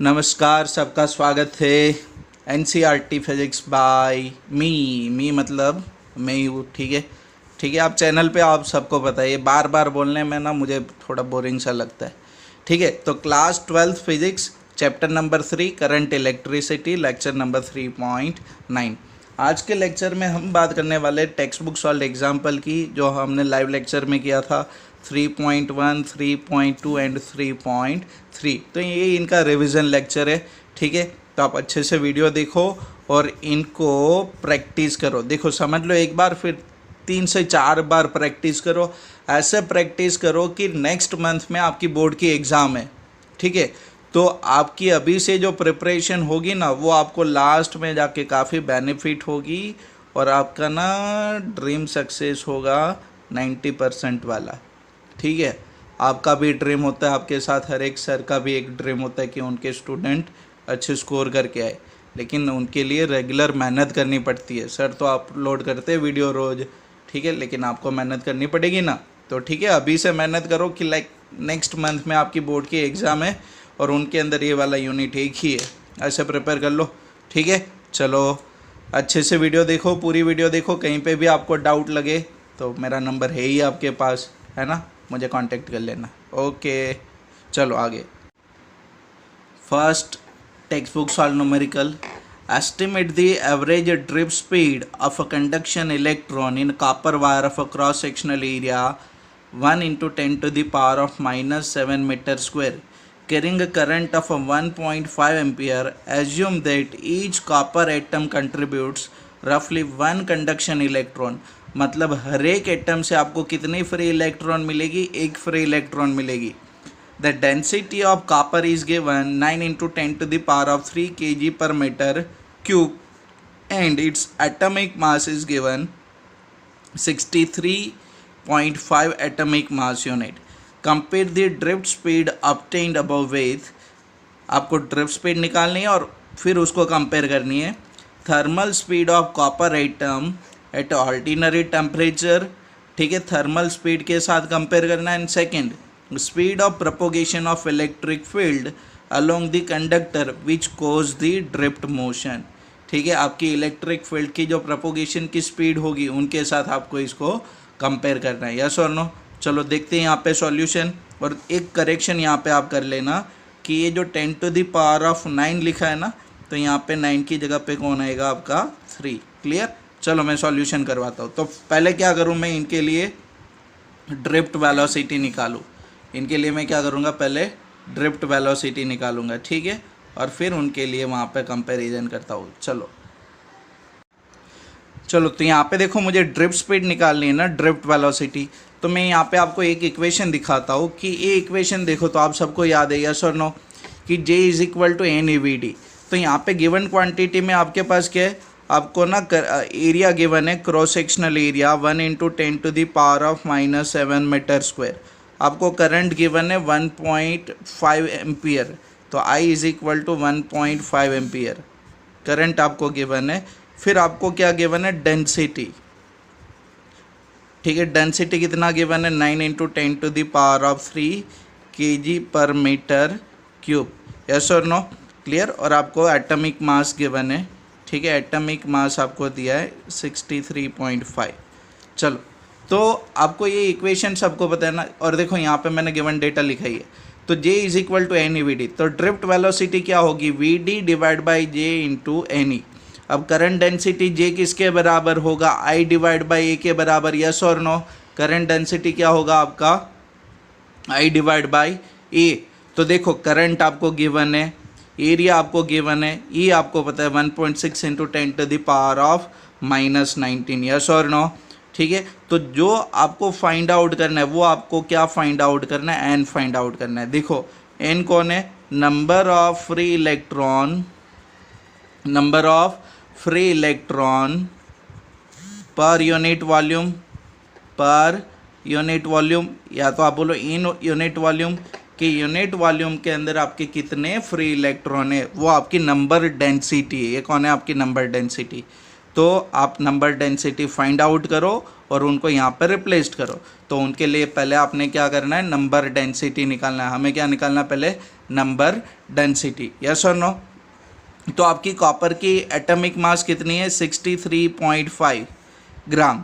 नमस्कार, सबका स्वागत है एनसीईआरटी फिजिक्स बाय मी मतलब मैं ही हूँ। ठीक है आप चैनल पे आप सबको पता है, ये बार बार बोलने में ना मुझे थोड़ा बोरिंग सा लगता है। ठीक है, तो class 12 physics chapter number 3 current electricity lecture number 3.9। आज के लेक्चर में हम बात करने वाले टेक्स्ट बुक सॉल्व एग्जाम्पल की, जो हमने लाइव लेक्चर में किया था 3.1, 3.2 एंड 3.3। तो ये इनका रिवीजन लेक्चर है। ठीक है, तो आप अच्छे से वीडियो देखो और इनको प्रैक्टिस करो। देखो समझ लो एक बार, फिर 3 से 4 बार प्रैक्टिस करो। ऐसे प्रैक्टिस करो कि नेक्स्ट मंथ में आपकी बोर्ड की एग्ज़ाम है। ठीक है, तो आपकी अभी से जो प्रिपरेशन होगी ना, वो आपको लास्ट में जाके काफ़ी बेनिफिट होगी और आपका ना ड्रीम सक्सेस होगा 90% वाला। ठीक है, आपका भी ड्रीम होता है, आपके साथ हर एक सर का भी एक ड्रीम होता है कि उनके स्टूडेंट अच्छे स्कोर करके आए, लेकिन उनके लिए रेगुलर मेहनत करनी पड़ती है। सर तो अपलोड करते हैं वीडियो रोज़, ठीक है, लेकिन आपको मेहनत करनी पड़ेगी ना। तो ठीक है, अभी से मेहनत करो कि लाइक नेक्स्ट मंथ में आपकी बोर्ड की एग्ज़ाम है और उनके अंदर ये वाला यूनिट एक ही है। ऐसे प्रिपेयर कर लो। ठीक है, चलो अच्छे से वीडियो देखो, पूरी वीडियो देखो। कहीं पे भी आपको डाउट लगे तो मेरा नंबर है ही आपके पास, है ना, मुझे कांटेक्ट कर लेना। ओके, चलो आगे। First text book solve numerical. Estimate the average drip speed of a conduction electron in copper wire of a cross sectional area 1 × 10⁻⁻7 metre square carrying a current of 1.5 ampere. Assume that each copper atom contributes roughly 1 conduction electron. मतलब हर एक atom से आपको कितनी free electron मिलेगी? एक free electron मिलेगी। The density of copper is given 9 × 10⁻³ kg per meter cube and its atomic mass is given 63.5 atomic mass unit. Compare the drift speed obtained above with। आपको drift speed निकालनी है और फिर उसको compare करनी है thermal speed of copper atom at ordinary temperature. ठीक है, थर्मल स्पीड के साथ कंपेयर करना है। And second, speed of propagation of electric field along the conductor which cause the drift motion. ठीक है, आपकी इलेक्ट्रिक फील्ड की जो प्रोपोगेशन की स्पीड होगी उनके साथ आपको इसको कंपेयर करना है। यस और नो? चलो देखते हैं यहाँ पे सॉल्यूशन। और एक करेक्शन यहाँ पे आप कर लेना कि ये जो 10⁻9 लिखा है ना, तो यहाँ पे 9 की जगह पे कौन आएगा? आपका 3। क्लियर? चलो मैं सॉल्यूशन करवाता हूँ। तो पहले क्या करूँ मैं, इनके लिए ड्रिफ्ट वेलोसिटी निकालूँ। इनके लिए मैं क्या करूँगा, पहले ड्रिफ्ट वेलोसिटी निकालूंगा। ठीक है, और फिर उनके लिए वहाँ पे कंपेरिजन करता हूँ। चलो तो यहाँ पे देखो, मुझे ड्रिफ्ट स्पीड निकालनी है ना, ड्रिफ्ट वेलोसिटी। तो मैं यहाँ पे आपको एक इक्वेशन दिखाता हूँ कि ये इक्वेशन देखो तो आप सबको याद है, यस और नो, कि J = NEVD। तो यहाँ पे गिवन क्वांटिटी में आपके पास क्या है? आपको ना एरिया गिवन है, cross sectional area 1 × 10⁻⁻7 metre square. आपको करंट गिवन है 1.5 एम्पियर, तो I = 1.5 एम्पियर करंट आपको गिवन है। फिर आपको क्या गिवन है? डेंसिटी। ठीक है, डेंसिटी कितना गिवन है? 9 × 10⁻³ kg per meter cube। Yes और नो? क्लियर? और आपको एटॉमिक मास गिवन है। ठीक है, एटॉमिक मास आपको दिया है 63.5। चलो, तो आपको ये इक्वेशन सबको पता है ना। और देखो यहाँ पे मैंने गिवन डेटा लिखा ही है। तो J = NEVD, तो ड्रिफ्ट वेलोसिटी क्या होगी? VD / J × NE। अब करंट डेंसिटी J किसके बराबर होगा? I / A के बराबर। यस और नो? करंट डेंसिटी क्या होगा आपका? I / A। तो देखो करंट आपको गिवन है, एरिया आपको गिवन है, E आपको पता है 1.6 × 10⁻⁻19। यस और नो? ठीक है, तो जो आपको फाइंड आउट करना है वो आपको क्या फाइंड आउट करना है? N फाइंड आउट करना है। देखो N कौन है? Number of free electron per unit volume, या तो आप बोलो इन यूनिट वॉल्यूम, कि यूनिट वॉल्यूम के अंदर आपके कितने फ्री इलेक्ट्रॉन है, वो आपकी नंबर डेंसिटी है। ये कौन है? आपकी नंबर डेंसिटी। तो आप नंबर डेंसिटी फाइंड आउट करो और उनको यहाँ पर रिप्लेस करो। तो उनके लिए पहले आपने क्या करना है, नंबर डेंसिटी निकालना है। हमें क्या निकालना है पहले, नंबर डेंसिटी। यस और नो। तो आपकी कॉपर की एटॉमिक मास कितनी है, 63.5 ग्राम।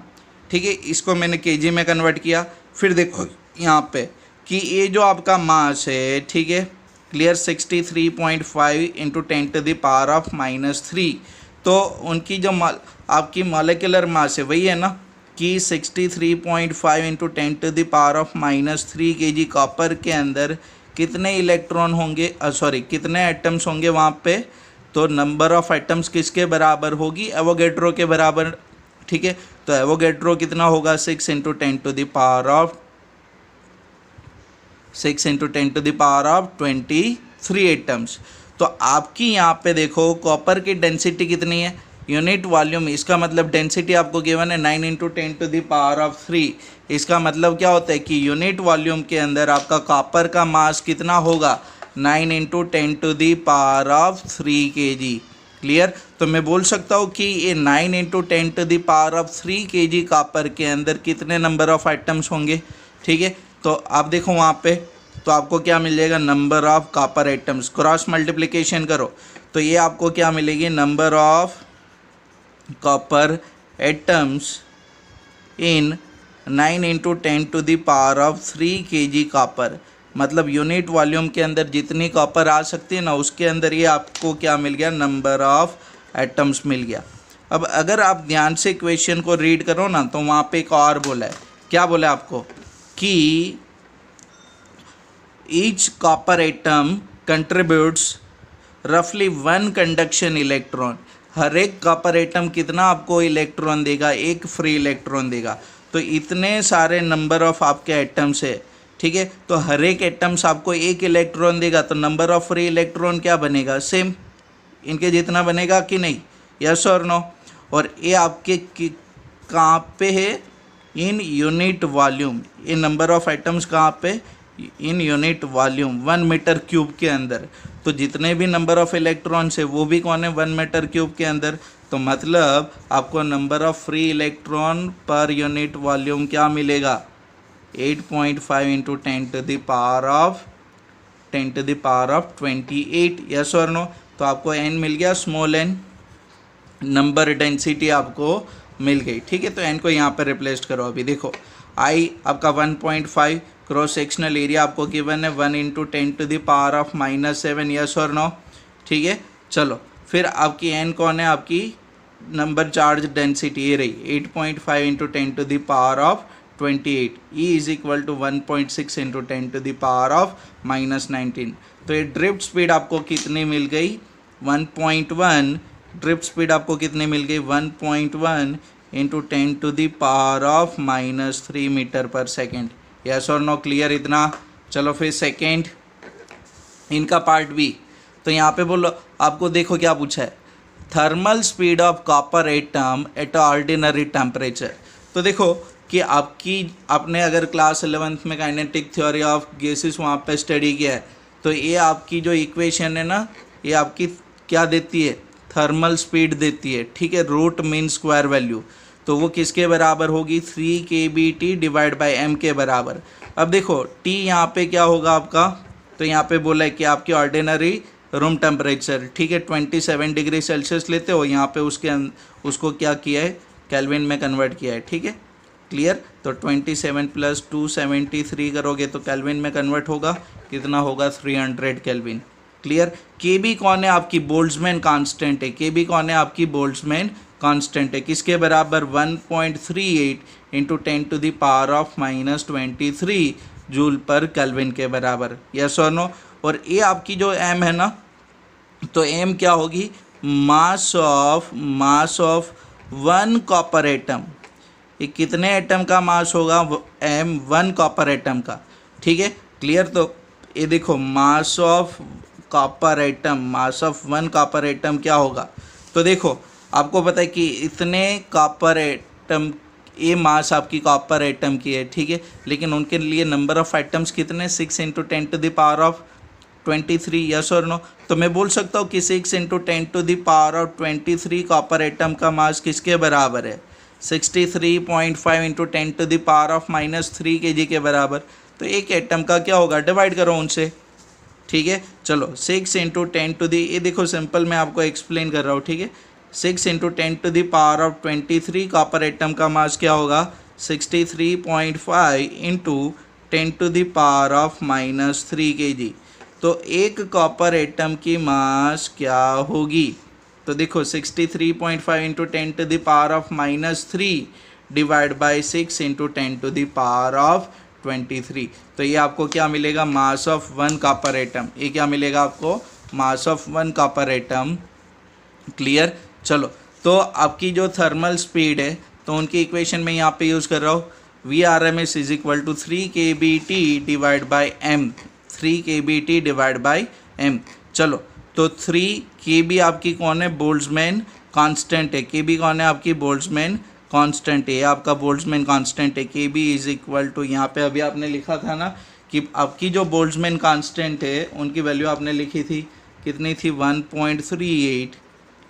ठीक है, इसको मैंने केजी में कन्वर्ट किया। फिर देखो यहाँ पे कि ये जो आपका मास है, ठीक है, क्लियर, 63.5 इंटू 10⁻⁻3। तो उनकी जो आपकी मॉलिक्यूलर मास है वही है ना कि 63.5 इंटू 10⁻⁻3 kg कॉपर के अंदर कितने इलेक्ट्रॉन होंगे, सॉरी कितने एटम्स होंगे वहाँ पे। तो नंबर ऑफ एटम्स किसके बराबर होगी, एवोगैड्रो के बराबर। ठीक है, तो एवोगैड्रो कितना होगा, 6 इंटू 10⁻23 एटम्स। तो आपकी यहाँ पे देखो कॉपर की डेंसिटी कितनी है, यूनिट वॉल्यूम, इसका मतलब डेंसिटी आपको गिवन है 9 इंटू 10⁻3। इसका मतलब क्या होता है कि यूनिट वॉल्यूम के अंदर आपका कॉपर का मास कितना होगा, 9 इंटू 10⁻3 kg। क्लियर। तो मैं बोल सकता हूँ कि ये 9 इंटू 10⁻3 kg कॉपर के अंदर कितने नंबर ऑफ आइटम्स होंगे। ठीक है, तो आप देखो वहाँ पे, तो आपको क्या मिल जाएगा, number of copper items. Cross multiplication करो तो ये आपको क्या मिलेगी, number of copper atoms in 9 into 10⁻3 kg copper. मतलब यूनिट वॉल्यूम के अंदर जितनी कॉपर आ सकती है ना, उसके अंदर ये आपको क्या मिल गया, नंबर ऑफ एटम्स मिल गया। अब अगर आप ध्यान से क्वेश्चन को रीड करो ना, तो वहाँ पे एक और बोला है, क्या बोला है आपको कि ईच कॉपर एटम कंट्रीब्यूट्स रफली 1 कंडक्शन इलेक्ट्रॉन। हर एक कॉपर एटम कितना आपको इलेक्ट्रॉन देगा, एक फ्री इलेक्ट्रॉन देगा। तो इतने सारे नंबर ऑफ आपके एटम्स है, ठीक है, तो हर एक एटम्स आपको एक इलेक्ट्रॉन देगा, तो नंबर ऑफ फ्री इलेक्ट्रॉन क्या बनेगा, सेम इनके जितना बनेगा कि नहीं, यस और नो। और ये आपके कहाँ पे है, इन यूनिट वॉल्यूम। ये नंबर ऑफ एटम्स कहाँ पे, in unit volume 1 metre cube के अंदर। तो जितने भी नंबर ऑफ इलेक्ट्रॉन्स है वो भी कौन है, 1 मीटर क्यूब के अंदर। तो मतलब आपको number of free electron per unit volume क्या मिलेगा, 8.5 इंटू 10⁻28। यस और नो। तो आपको n मिल गया, स्मॉल n, नंबर डेंसिटी आपको मिल गई। ठीक है, तो n को यहाँ पर रिप्लेस करो। अभी देखो I आपका 1.5, क्रॉस सेक्शनल एरिया आपको गिवन है 1 इंटू 10⁻⁻7। यस और नो। ठीक है, चलो फिर आपकी n कौन है, आपकी नंबर चार्ज डेंसिटी ये रही 8.5 into 10⁻28। E is equal to 1.6 into 10⁻⁻19। तो ये ड्रिफ्ट स्पीड आपको कितनी मिल गई, 1.1। ड्रिफ्ट स्पीड आपको कितनी मिल गई, 1.1 इंटू 10⁻³ मीटर पर सेकेंड। यस और नो, क्लियर इतना। चलो फिर सेकेंड, इनका पार्ट बी। तो यहाँ पे बोलो, आपको देखो क्या पूछा है, thermal speed of copper atom at ordinary temperature. तो देखो कि आपने अगर क्लास 11th में काइनेटिक थ्योरी ऑफ गैसेस वहाँ पे स्टडी किया है, तो ये आपकी जो इक्वेशन है ना, ये आपकी क्या देती है, थर्मल स्पीड देती है। ठीक है, रूट मीन स्क्वायर वैल्यू, तो वो किसके बराबर होगी, 3 kBT डिवाइड बाई m के बराबर। अब देखो T यहाँ पे क्या होगा आपका, तो यहाँ पे बोला है कि आपकी ऑर्डिनरी रूम टेम्परेचर, ठीक है, 27 डिग्री सेल्सियस लेते हो, यहाँ पे उसको क्या किया है, केल्विन में कन्वर्ट किया है। ठीक है, क्लियर। तो 27 प्लस 273 करोगे तो केल्विन में कन्वर्ट होगा, कितना होगा, 300 केल्विन। क्लियर। केबी कौन है, आपकी बोल्ट्जमैन कांस्टेंट है। केबी कौन है, आपकी बोल्ट्जमैन कांस्टेंट है, किसके बराबर, 1.38 इंटू 10⁻⁻23 जूल पर केल्विन के बराबर। यस और नो। और ये आपकी जो एम है ना, तो एम क्या होगी, मास ऑफ 1 कॉपर एटम। ये कितने एटम का मास होगा, एम 1 कॉपर एटम का। ठीक है, क्लियर। तो ये देखो mass of copper atom, mass of 1 copper atom क्या होगा, तो देखो आपको पता है कि इतने कॉपर एटम, ये मास आपकी कॉपर एटम की है। ठीक है, लेकिन उनके लिए नंबर ऑफ एटम्स कितने, 6 इंटू 10⁻23। यस और नो। तो मैं बोल सकता हूँ कि 6 इंटू 10⁻23 कॉपर एटम का मास किसके बराबर है, 63.5 इंटू 10⁻³ kg के बराबर। तो एक एटम का क्या होगा, डिवाइड करो उनसे, ठीक है। चलो 6 इंटू 10 ये देखो सिंपल मैं आपको एक्सप्लेन कर रहा हूँ, ठीक है। 6 इंटू 10⁻23 कॉपर एटम का मास क्या होगा, 63.5 इंटू 10⁻³ kg। तो एक कॉपर एटम की मास क्या होगी, तो देखो 63.5 इंटू 10⁻³ डिवाइड बाई 6 इंटू 10⁻23। तो ये आपको क्या मिलेगा, mass of one copper atom. ये क्या मिलेगा आपको, mass of one copper atom. Clear. चलो तो आपकी जो थर्मल स्पीड है तो उनकी इक्वेशन में यहाँ पे यूज़ कर रहा हूँ, VRMS is equal to 3 kBT divide by M, 3 kBT divide by M। चलो तो 3 kB आपकी कौन है, बोल्ट्जमैन कांस्टेंट है। kB कौन है आपकी, बोल्ट्जमैन कांस्टेंट है, आपका बोल्ट्जमैन कांस्टेंट है। kB इज इक्वल टू, यहाँ पे अभी आपने लिखा था ना कि आपकी जो बोल्ट्जमैन कांस्टेंट है उनकी वैल्यू आपने लिखी थी, कितनी थी, 1.38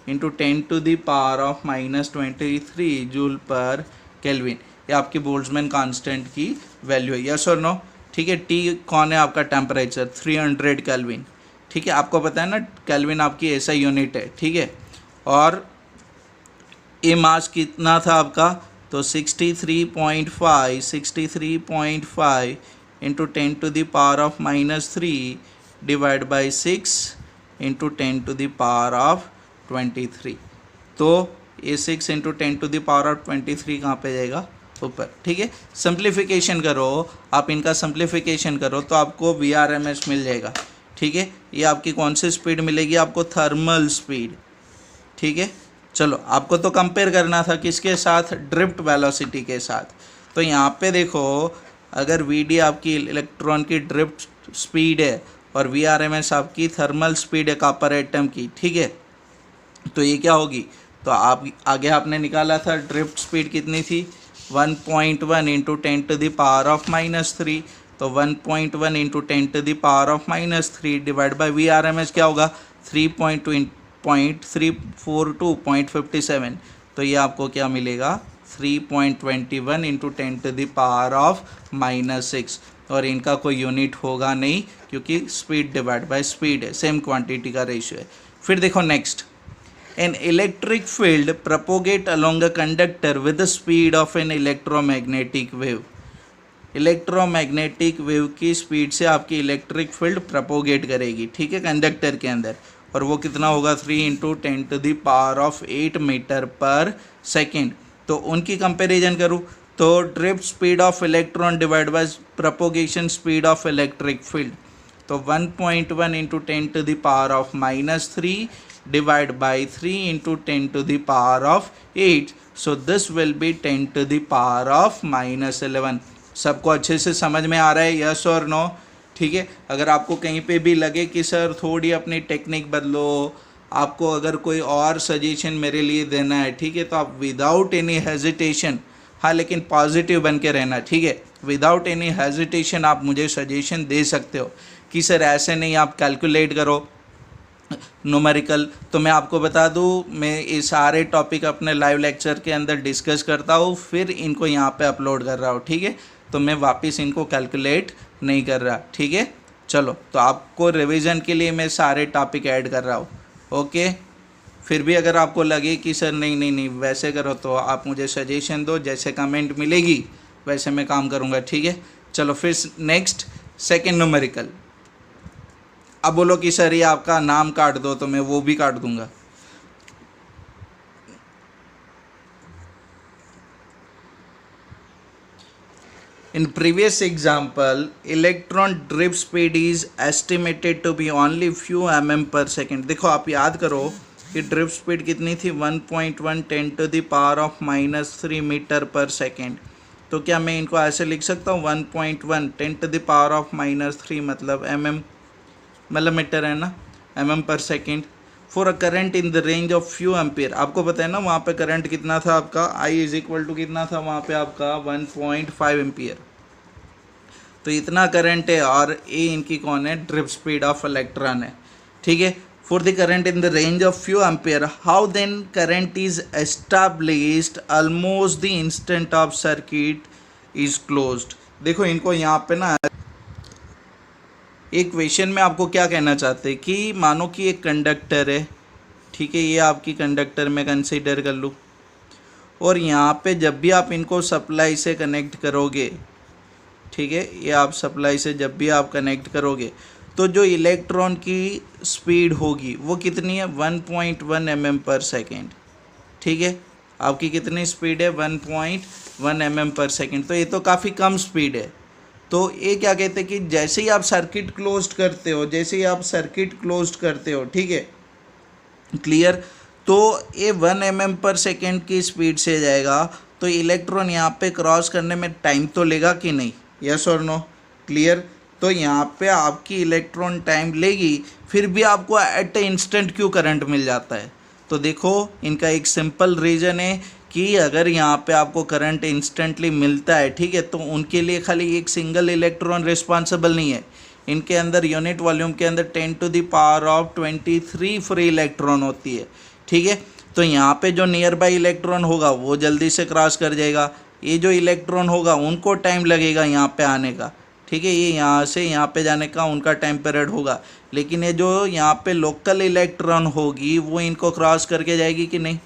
इंटू 10⁻⁻23 जूल पर केल्विन। ये आपकी बोल्ट्जमैन कांस्टेंट की वैल्यू है, यस और नो, ठीक है। टी कौन है आपका, टेम्परेचर 300 केल्विन, ठीक है। आपको पता है ना केल्विन आपकी ऐसा यूनिट है, ठीक है। और ये मास कितना था आपका, तो 63.5 इंटू 10⁻³ डिवाइड बाई 6 इंटू 10⁻23। तो ये 6 इंटू 10⁻23 कहाँ पे जाएगा, ऊपर, ठीक है। सिंप्लीफिकेशन करो आप, इनका सिंप्लीफिकेशन करो तो आपको VRMS मिल जाएगा, ठीक है। ये आपकी कौन सी स्पीड मिलेगी आपको, थर्मल स्पीड, ठीक है। चलो आपको तो कंपेयर करना था किसके साथ, ड्रिफ्ट वेलोसिटी के साथ। तो यहाँ पे देखो अगर VD आपकी इलेक्ट्रॉन की ड्रिफ्ट स्पीड है और VRMS आपकी थर्मल स्पीड है कॉपर एटम की, ठीक है। तो ये क्या होगी, तो आप आगे आपने निकाला था ड्रिफ्ट स्पीड कितनी थी, 1.1 इंटू 10⁻³ तो 1.1 इंटू 10⁻³ डिवाइड बाई VRMS क्या होगा, 3.342.57। तो ये आपको क्या मिलेगा, 3.21 इंटू 10⁻⁻6। और इनका कोई यूनिट होगा नहीं क्योंकि स्पीड डिवाइड बाय स्पीड है, सेम क्वांटिटी का रेशियो है। फिर देखो next, an electric field propagate along a conductor with the speed of an electromagnetic wave. Electromagnetic wave की स्पीड से आपकी इलेक्ट्रिक फील्ड प्रोपोगेट करेगी, ठीक है, कंडक्टर के अंदर। और वो कितना होगा, 3 इंटू 10⁸ मीटर पर सेकेंड। तो उनकी कंपेरिजन करूँ तो drift speed of electron divide by propagation speed of electric field, तो 1.1 into 10⁻³ divide by 3 into 10⁸। So this will be 10⁻⁻11। सबको अच्छे से समझ में आ रहा है, यस और नो, ठीक है। अगर आपको कहीं पे भी लगे कि सर थोड़ी अपनी टेक्निक बदलो, आपको अगर कोई और सजेशन मेरे लिए देना है, ठीक है, तो आप विदाउट एनी हेजिटेशन, हाँ लेकिन पॉजिटिव बन के रहना, ठीक है, विदाउट एनी हेजिटेशन आप मुझे सजेशन दे सकते हो कि सर ऐसे नहीं, आप कैलकुलेट करो न्यूमेरिकल। तो मैं आपको बता दूं, मैं ये सारे टॉपिक अपने लाइव लेक्चर के अंदर डिस्कस करता हूँ, फिर इनको यहाँ पे अपलोड कर रहा हूँ, ठीक है। तो मैं वापस इनको कैलकुलेट नहीं कर रहा, ठीक है। चलो तो आपको रिवीजन के लिए मैं सारे टॉपिक ऐड कर रहा हूँ, ओके। फिर भी अगर आपको लगे कि सर नहीं नहीं नहीं वैसे करो, तो आप मुझे सजेशन दो, जैसे कमेंट मिलेगी वैसे मैं काम करूँगा, ठीक है। चलो फिर नेक्स्ट सेकेंड न्यूमेरिकल। अब बोलो कि सर ये आपका नाम काट दो, तो मैं वो भी काट दूंगा। In previous example, electron drift speed is estimated to be only few mm per second। देखो आप याद करो कि ड्रिफ्ट स्पीड कितनी थी, 1.1 10⁻³ मीटर पर सेकेंड। तो क्या मैं इनको ऐसे लिख सकता हूँ, 1.1 10⁻³ मतलब mm, मतलब मीटर है ना, mm पर second. For a current in the range of few ampere. आपको पता है ना वहाँ पे करंट कितना था आपका, I इज इक्वल टू कितना था वहाँ पे आपका 1.5 एम्पियर। तो इतना करंट है और ये इनकी कौन है, ड्रिफ्ट स्पीड ऑफ इलेक्ट्रॉन है, ठीक है। for the current in the range of few ampere, how then current is established almost the instant of circuit is closed? देखो इनको यहाँ पे ना एक क्वेश्चन में आपको क्या कहना चाहते हैं कि मानो कि एक कंडक्टर है, ठीक है, ये आपकी कंडक्टर में कंसीडर कर लूँ, और यहाँ पे जब भी आप इनको सप्लाई से कनेक्ट करोगे, ठीक है, ये आप सप्लाई से जब भी आप कनेक्ट करोगे तो जो इलेक्ट्रॉन की स्पीड होगी वो कितनी है, 1.1 mm पर सेकेंड, ठीक है, आपकी कितनी स्पीड है, 1.1 mm पर सेकेंड। तो ये तो काफ़ी कम स्पीड है। तो ये क्या कहते हैं कि जैसे ही आप सर्किट क्लोज्ड करते हो, जैसे ही आप सर्किट क्लोज्ड करते हो, ठीक है, क्लियर, तो ये 1 mm पर सेकेंड की स्पीड से जाएगा, तो इलेक्ट्रॉन यहाँ पे क्रॉस करने में टाइम तो लेगा कि नहीं, यस और नो, क्लियर। तो यहाँ पे आपकी इलेक्ट्रॉन टाइम लेगी, फिर भी आपको एट ए इंस्टेंट क्यों करंट मिल जाता है? तो देखो इनका एक सिंपल रीज़न है कि अगर यहाँ पे आपको करंट इंस्टेंटली मिलता है, ठीक है, तो उनके लिए खाली एक सिंगल इलेक्ट्रॉन रिस्पॉन्सिबल नहीं है, इनके अंदर यूनिट वॉल्यूम के अंदर 10⁻23 फ्री इलेक्ट्रॉन होती है, ठीक है। तो यहाँ पे जो नियर बाई इलेक्ट्रॉन होगा वो जल्दी से क्रॉस कर जाएगा, ये जो इलेक्ट्रॉन होगा उनको टाइम लगेगा यहाँ पे आने का, ठीक है, ये यहाँ से यहाँ पे जाने का उनका टाइम पीरियड होगा, लेकिन ये जो यहाँ पे लोकल इलेक्ट्रॉन होगी वो इनको क्रॉस करके जाएगी कि नहीं?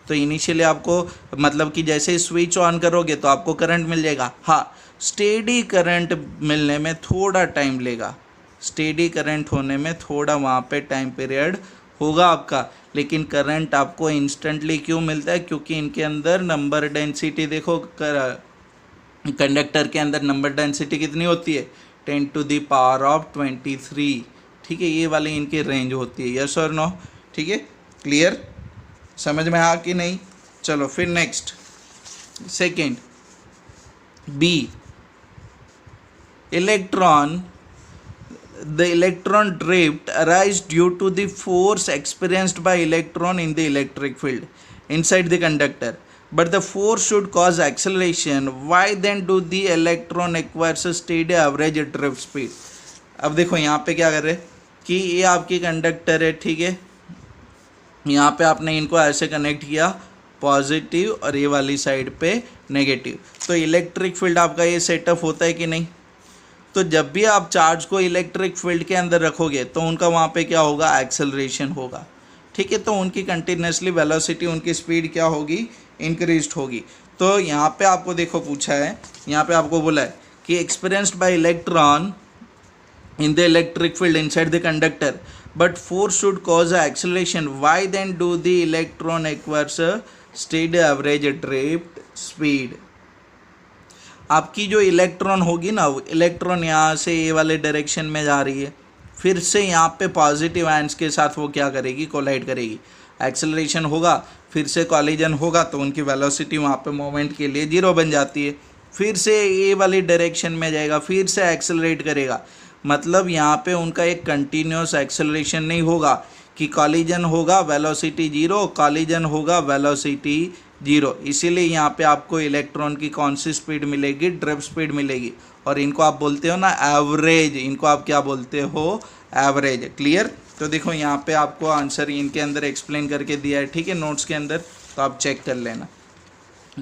तो इनिशियली आपको मतलब कि जैसे ही स्विच ऑन करोगे तो आपको करंट मिल जाएगा। हाँ, स्टेडी करंट मिलने में थोड़ा टाइम लेगा, स्टेडी करंट होने में थोड़ा वहाँ पे टाइम पीरियड होगा आपका, लेकिन करंट आपको इंस्टेंटली क्यों मिलता है? क्योंकि इनके अंदर नंबर डेंसिटी देखो, कंडक्टर के अंदर नंबर डेंसिटी कितनी होती है, 10⁻23, ठीक है, ये वाली इनकी रेंज होती है, यस और नो, ठीक है, क्लियर, समझ में आ कि नहीं? चलो फिर next, second B, electron, the electron drift arise due to the force experienced by electron in the electric field inside the conductor, but the force should cause acceleration. Why then do the electron acquires a steady average drift speed? अब देखो यहाँ पे क्या कर रहे हैं कि ये आपकी कंडक्टर है, ठीक है, यहाँ पे आपने इनको ऐसे कनेक्ट किया, पॉजिटिव और ये वाली साइड पे नेगेटिव, तो इलेक्ट्रिक फील्ड आपका ये सेटअप होता है कि नहीं? तो जब भी आप चार्ज को इलेक्ट्रिक फील्ड के अंदर रखोगे तो उनका वहाँ पे क्या होगा, एक्सेलरेशन होगा, ठीक है, तो उनकी कंटिन्यूसली वेलोसिटी, उनकी स्पीड क्या होगी, इंक्रीज होगी। तो यहाँ पे आपको देखो पूछा है, यहाँ पे आपको बोला है कि experienced bye electron in the electric field inside the conductor, but force should cause a acceleration. Why then do the electron acquires a steady average drift speed? आपकी जो इलेक्ट्रॉन होगी ना, इलेक्ट्रॉन यहाँ से ये वाले डायरेक्शन में जा रही है, फिर से यहाँ पे पॉजिटिव आयंस के साथ वो क्या करेगी, कोलाइड करेगी, एक्सेलरेशन होगा, फिर से कॉलिजन होगा, तो उनकी वेलोसिटी वहाँ पे मोमेंट के लिए 0 बन जाती है, फिर से ये वाली डायरेक्शन में जाएगा, फिर से एक्सेलरेट करेगा, मतलब यहाँ पे उनका एक कंटिन्यूस एक्सेलरेशन नहीं होगा कि कॉलिजन होगा वेलोसिटी 0, कॉलिजन होगा वेलोसिटी 0, इसीलिए यहाँ पे आपको इलेक्ट्रॉन की कौन सी स्पीड मिलेगी, ड्रिफ्ट स्पीड मिलेगी, और इनको आप बोलते हो ना एवरेज, इनको आप क्या बोलते हो, एवरेज, क्लियर। तो देखो यहाँ पे आपको आंसर इनके अंदर एक्सप्लेन करके दिया है, ठीक है, नोट्स के अंदर, तो आप चेक कर लेना।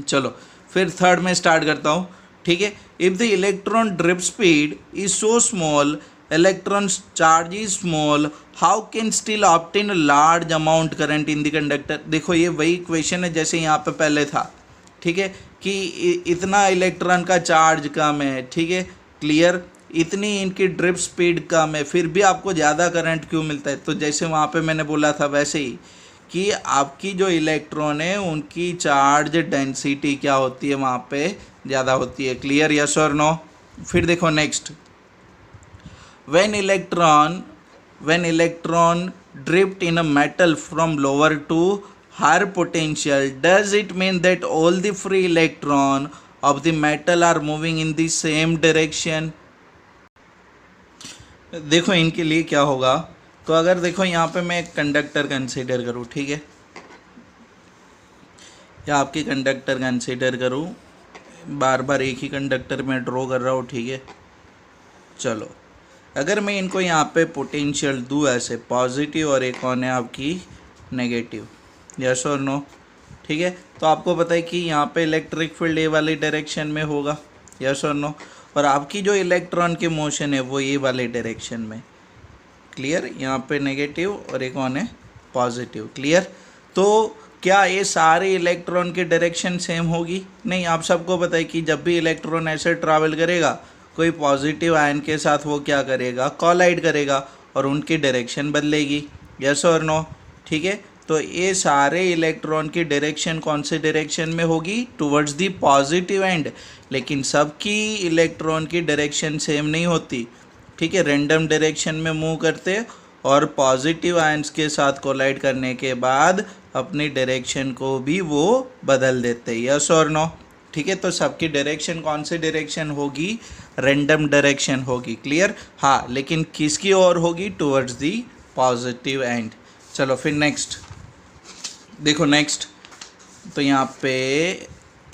चलो फिर थर्ड में स्टार्ट करता हूँ, ठीक है। If the electron drift speed is so small, electron charge is small, how can still obtain large amount current in the conductor? देखो ये वही क्वेश्चन है जैसे यहाँ पे पहले था, ठीक है, कि इतना इलेक्ट्रॉन का चार्ज कम है, ठीक है, क्लियर, इतनी इनकी ड्रिफ्ट स्पीड कम है, फिर भी आपको ज़्यादा करंट क्यों मिलता है? तो जैसे वहाँ पे मैंने बोला था वैसे ही कि आपकी जो इलेक्ट्रॉन है उनकी चार्ज डेंसिटी क्या होती है, वहाँ पे ज़्यादा होती है, क्लियर, यस और नो। फिर देखो next, when electron drift in a metal from lower to higher potential, does it mean that all the free electron of the metal are moving in the same direction? देखो इनके लिए क्या होगा, तो अगर देखो यहाँ पे मैं एक कंडक्टर कंसीडर करूँ, ठीक है, या आपकी कंडक्टर कंसीडर करूँ, बार बार एक ही कंडक्टर में ड्रॉ कर रहा हूँ, ठीक है, चलो अगर मैं इनको यहाँ पे पोटेंशियल दूँ ऐसे पॉजिटिव और एक ऑन है आपकी नेगेटिव, यस और नो, ठीक है, तो आपको पता है कि यहाँ पे इलेक्ट्रिक फील्ड ये वाली डायरेक्शन में होगा, यस और नो, और आपकी जो इलेक्ट्रॉन की मोशन है वो ये वाले डायरेक्शन में, क्लियर, यहाँ पे नेगेटिव और एक ऑन है पॉजिटिव, क्लियर। तो क्या ये सारे इलेक्ट्रॉन की डायरेक्शन सेम होगी? नहीं, आप सबको पता है कि जब भी इलेक्ट्रॉन ऐसे ट्रैवल करेगा कोई पॉजिटिव आयन के साथ वो क्या करेगा, कॉलाइड करेगा और उनकी डायरेक्शन बदलेगी, यस और नो, ठीक है। तो ये सारे इलेक्ट्रॉन की डायरेक्शन कौन से डायरेक्शन में होगी? टुवर्ड्स दी पॉजिटिव एंड, लेकिन सबकी इलेक्ट्रॉन की डायरेक्शन सेम नहीं होती, ठीक है, रैंडम डायरेक्शन में मूव करते और पॉजिटिव आयंस के साथ कोलाइड करने के बाद अपनी डायरेक्शन को भी वो बदल देते हैं, यस और नो, ठीक है। तो सबकी डायरेक्शन कौन सी डायरेक्शन होगी? रैंडम डायरेक्शन होगी, क्लियर। हाँ, लेकिन किसकी ओर होगी? Towards the positive and. चलो फिर नेक्स्ट देखो, नेक्स्ट तो यहाँ पे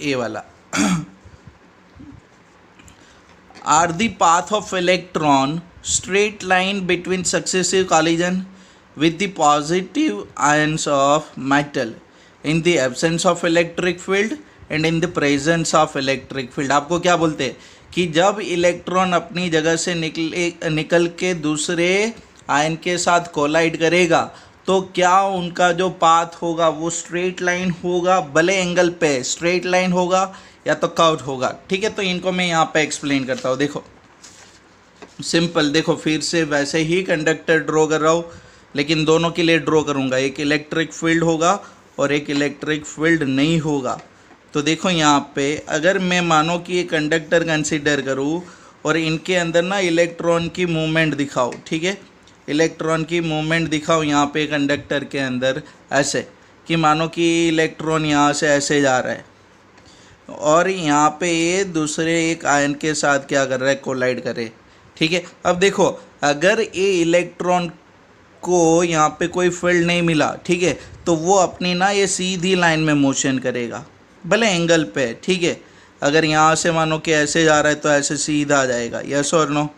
ए वाला are the path of electron straight line between successive collision with the positive ions of metal in the absence of electric field and in the presence of electric field। आपको क्या बोलते हैं कि जब इलेक्ट्रॉन अपनी जगह से निकल के दूसरे आयन के साथ कोलाइड करेगा तो क्या उनका जो पाथ होगा वो स्ट्रेट लाइन होगा, भले एंगल पे स्ट्रेट लाइन होगा या तो कर्व होगा, ठीक है। तो इनको मैं यहाँ पे एक्सप्लेन करता हूँ। देखो सिंपल, देखो फिर से वैसे ही कंडक्टर ड्रॉ कर रहा हूँ, लेकिन दोनों के लिए ड्रॉ करूँगा, एक इलेक्ट्रिक फील्ड होगा और एक इलेक्ट्रिक फील्ड नहीं होगा। तो देखो यहाँ पे अगर मैं मानो कि ये कंडक्टर कंसीडर करूँ और इनके अंदर ना इलेक्ट्रॉन की मूवमेंट दिखाओ, ठीक है, इलेक्ट्रॉन की मूवमेंट दिखाओ यहाँ पे कंडक्टर के अंदर, ऐसे कि मानो कि इलेक्ट्रॉन यहाँ से ऐसे जा रहा है और यहाँ पे ये दूसरे एक आयन के साथ क्या कर रहा है, कोलाइड करे, ठीक है। अब देखो अगर ये इलेक्ट्रॉन को यहाँ पे कोई फील्ड नहीं मिला, ठीक है, तो वो अपनी ना ये सीधी लाइन में मोशन करेगा, भले एंगल पे, ठीक है। अगर यहाँ से मानो कि ऐसे जा रहा है तो ऐसे सीधा आ जाएगा, यस और नो,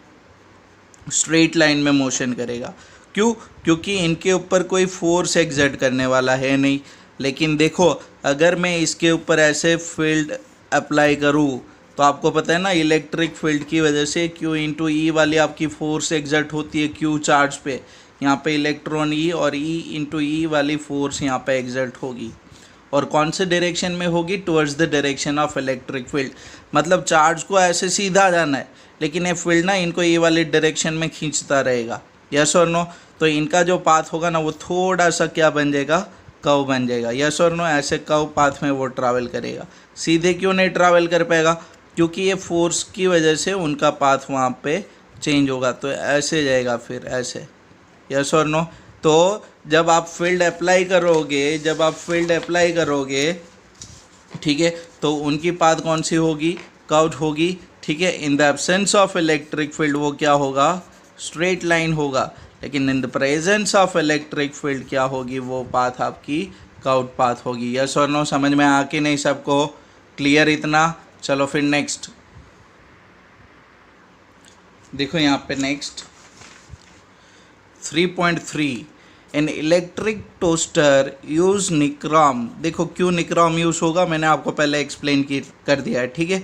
स्ट्रेट लाइन में मोशन करेगा। क्यों? क्योंकि इनके ऊपर कोई फोर्स एक्सर्ट करने वाला है नहीं। लेकिन देखो अगर मैं इसके ऊपर ऐसे फील्ड अप्लाई करूँ तो आपको पता है ना इलेक्ट्रिक फील्ड की वजह से Q इंटू ई वाली आपकी फोर्स एक्सर्ट होती है Q चार्ज पे, यहाँ पे इलेक्ट्रॉन ई और E इंटू ई वाली फोर्स यहाँ पे एक्सर्ट होगी और कौन से डायरेक्शन में होगी? Towards the direction of electric field. मतलब चार्ज को ऐसे सीधा जाना है लेकिन ये फील्ड ना इनको ये वाली डायरेक्शन में खींचता रहेगा, यस और नो। तो इनका जो पाथ होगा ना वो थोड़ा सा क्या बन जाएगा, कर्व बन जाएगा, यस और नो। ऐसे कर्व पाथ में वो ट्रैवल करेगा, सीधे क्यों नहीं ट्रैवल कर पाएगा? क्योंकि ये फोर्स की वजह से उनका पाथ वहाँ पे चेंज होगा, तो ऐसे जाएगा फिर ऐसे, यस और नो। तो जब आप फील्ड अप्लाई करोगे, ठीक है, तो उनकी पाथ कौन सी होगी? कर्व्ड होगी, ठीक है। In the absence of electric field वो क्या होगा? स्ट्रेट लाइन होगा। लेकिन in the presence of electric field क्या होगी? वो पाथ आपकी कर्व्ड पाथ होगी, यस और नो। समझ में आ कि नहीं सबको? क्लियर इतना? चलो फिर नेक्स्ट देखो यहाँ पे next 3.3 an electric toaster use nichrome. देखो क्यों निक्रोम यूज होगा मैंने आपको पहले एक्सप्लेन कर दिया है, ठीक है।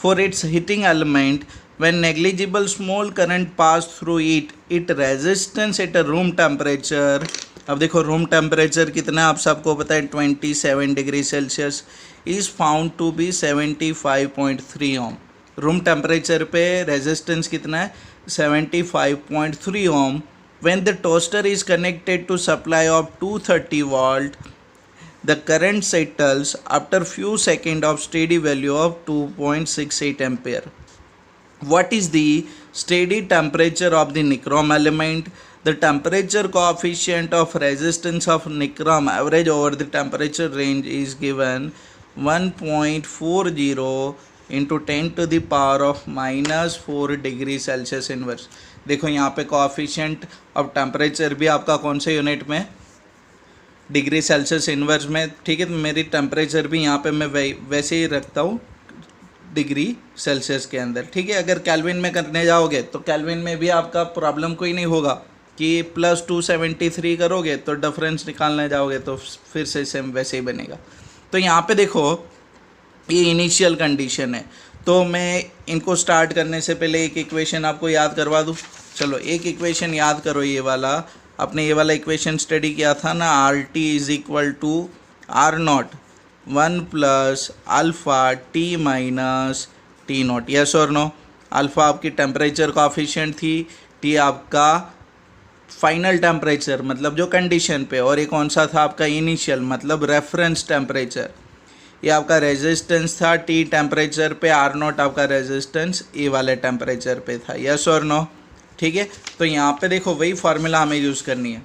For its heating element when negligible small current pass through it resistance at a room temperature. अब देखो रूम टेम्परेचर कितना है आप सबको पता है, 27 degree Celsius is found to be 75.3 ohm. Room temperature पे रेजिस्टेंस कितना है? 75.3 ohm. When the toaster is connected to supply of 230 volt, the current settles after few seconds of steady value of 2.68 ampere. What is the steady temperature of the nichrome element? The temperature coefficient of resistance of nichrome average over the temperature range is given 1.40 into 10 to the power of -4 degree Celsius inverse. देखो यहाँ पे coefficient of temperature भी आपका कौन से unit में? Degree Celsius inverse में, ठीक है। तो मेरी टेम्परेचर भी यहाँ पे मैं वैसे ही रखता हूँ डिग्री सेल्सियस के अंदर, ठीक है। अगर केल्विन में करने जाओगे तो केल्विन में भी आपका प्रॉब्लम कोई नहीं होगा कि +273 करोगे तो डिफरेंस निकालने जाओगे तो फिर से सेम वैसे ही बनेगा। तो यहाँ पे देखो ये इनिशियल कंडीशन है, तो मैं इनको स्टार्ट करने से पहले एक इक्वेशन आपको याद करवा दूँ। चलो एक इक्वेशन याद करो, ये वाला आपने ये वाला इक्वेशन स्टडी किया था ना, RT is equal to R0 1 plus alpha T minus T0, yes और नो। अल्फ़ा आपकी टेम्परेचर कोएफिशिएंट थी, T आपका फाइनल टेम्परेचर मतलब जो कंडीशन पे, और ये कौन सा था आपका इनिशियल मतलब रेफरेंस टेम्परेचर। ये आपका रेजिस्टेंस था T टेम्परेचर पे, R0 आपका रेजिस्टेंस ए वाले टेम्परेचर पे था, यस और नो, ठीक है। तो यहाँ पे देखो वही फार्मूला हमें यूज़ करनी है।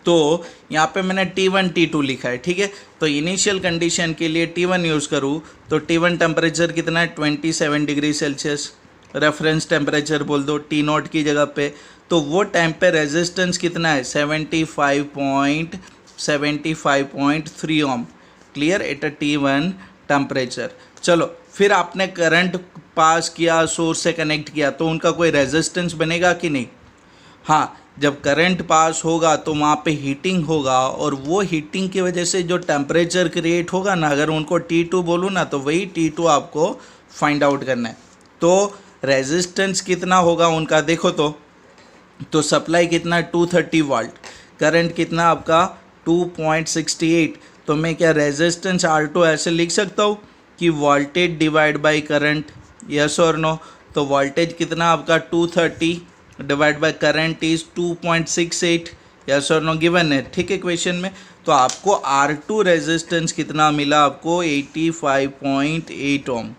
तो यहाँ पे मैंने T1 T2 लिखा है, ठीक है। तो इनिशियल कंडीशन के लिए T1 यूज़ करूँ तो T1 टेम्परेचर कितना है 27 डिग्री सेल्सियस, रेफरेंस टेम्परेचर बोल दो T0 की जगह पे। तो वो टाइम पे रेजिस्टेंस कितना है 75.3 ओम, क्लियर, एट T1 टेम्परेचर। चलो फिर आपने करंट पास किया, सोर्स से कनेक्ट किया, तो उनका कोई रेजिस्टेंस बनेगा कि नहीं? हाँ, जब करंट पास होगा तो वहाँ पे हीटिंग होगा, और वो हीटिंग की वजह से जो टेम्परेचर क्रिएट होगा ना, अगर उनको T2 बोलूँ ना तो वही T2 आपको फाइंड आउट करना है। तो रेजिस्टेंस कितना होगा उनका देखो, तो सप्लाई कितना 230 वाल्ट, करंट कितना आपका 2.68। तो मैं क्या रेजिस्टेंस R2 ऐसे लिख सकता हूँ कि voltage divide by current, yes और नो। तो वोल्टेज कितना आपका 230 divide by current is 2.68, yes और नो, गिवन है, ठीक है क्वेश्चन में। तो आपको R2 रेजिस्टेंस कितना मिला आपको 85.8 ओम,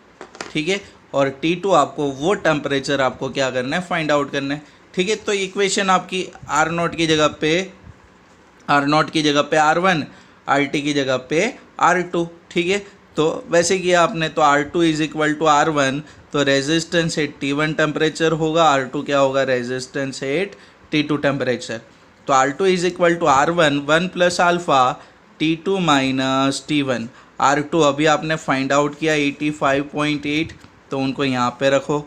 ठीक है। और T2 आपको वो टेम्परेचर आपको क्या करना है फाइंड आउट करना है, ठीक है। तो इक्वेशन आपकी R0 की जगह पे R1, RT की जगह पे R2, ठीक है। तो वैसे किया आपने, तो R2 is equal to R1, तो रेजिस्टेंस एट T1 टेम्परेचर होगा, R2 क्या होगा रेजिस्टेंस एट T2 टेम्परेचर। तो R2 is equal to R1 1 plus alpha T2 minus T1। R2 अभी आपने फाइंड आउट किया 85.8, तो उनको यहाँ पे रखो।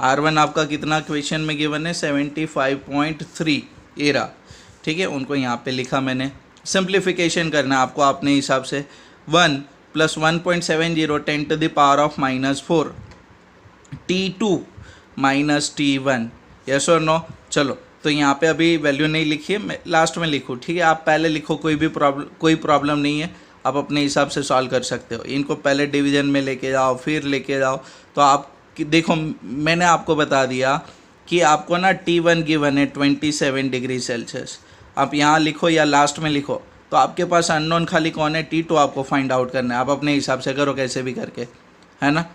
R1 आपका कितना क्वेश्चन में गिवन है 75.3 एरा, ठीक है, उनको यहाँ पे लिखा मैंने। सिंप्लीफिकेशन करना है आपको अपने हिसाब से, 1 plus 1.70 10 to the power of -4 T2 minus T1, yes और नो। चलो तो यहाँ पे अभी वैल्यू नहीं लिखी है, मैं लास्ट में लिखूँ, ठीक है। आप पहले लिखो, कोई प्रॉब्लम नहीं है, आप अपने हिसाब से सॉल्व कर सकते हो। इनको पहले डिवीज़न में लेके जाओ, फिर लेके जाओ। तो आप देखो मैंने आपको बता दिया कि आपको ना T1 गिवन है 27 डिग्री सेल्सियस, आप यहाँ लिखो या लास्ट में लिखो। तो आपके पास अननोन खाली कौन है T2 आपको फाइंड आउट करना है, आप अपने हिसाब से करो कैसे भी करके, है ना।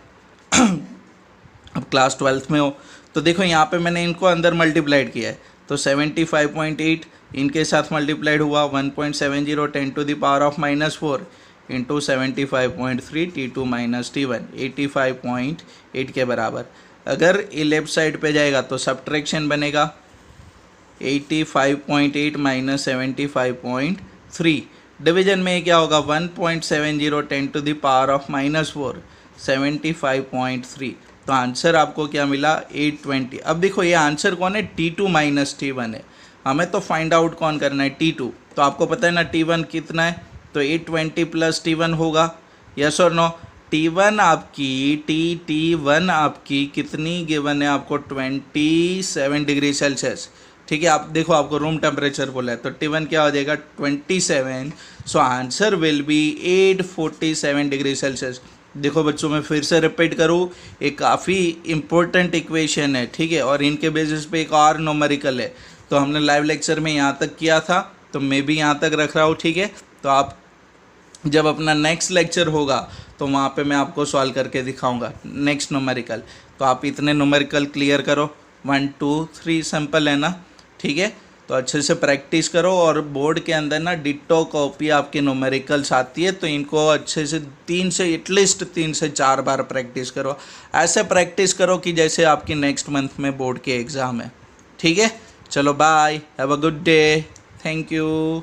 अब क्लास 12th में हो तो देखो यहाँ पे मैंने इनको अंदर मल्टीप्लाइड किया है, तो 75.8 इनके साथ मल्टीप्लाइड हुआ 1.70 10 to the power of -4 into 75.3 T2 minus T1 85.8 के बराबर। अगर ये लेफ्ट साइड पे जाएगा तो सब्ट्रैक्शन बनेगा 85.8 माइनस 75.3, डिवीजन में क्या होगा 1.70 10 टू द पावर ऑफ -4 75.3। तो आंसर आपको क्या मिला 820। अब देखो ये आंसर कौन है T2 माइनस T1 है, हमें तो फाइंड आउट कौन करना है T2। तो आपको पता है ना T1 कितना है, तो 820 प्लस T1 होगा, यस और नो। T1 आपकी कितनी गिवन है आपको 27 डिग्री सेल्सियस, ठीक है। आप देखो आपको रूम टेम्परेचर बोला है, तो T1 क्या हो जाएगा 27। So answer will be 847 degree Celsius. देखो बच्चों मैं फिर से रिपीट करूँ, एक काफ़ी इम्पोर्टेंट इक्वेशन है, ठीक है। और इनके बेसिस पे एक और न्यूमेरिकल है, तो हमने लाइव लेक्चर में यहाँ तक किया था, तो मैं भी यहाँ तक रख रहा हूँ, ठीक है। तो आप जब अपना नेक्स्ट लेक्चर होगा तो वहाँ पे मैं आपको सॉल्व करके दिखाऊंगा नेक्स्ट न्यूमेरिकल। तो आप इतने न्यूमेरिकल क्लियर करो, 1 2 3 सिंपल है ना, ठीक है। तो अच्छे से प्रैक्टिस करो, और बोर्ड के अंदर ना डिट्टो कॉपी आपकी न्यूमेरिकल्स आती है, तो इनको अच्छे से 3 से एटलीस्ट 3 से 4 बार प्रैक्टिस करो। ऐसे प्रैक्टिस करो कि जैसे आपकी नेक्स्ट मंथ में बोर्ड के एग्ज़ाम है, ठीक है। चलो bye, have a good day, thank you.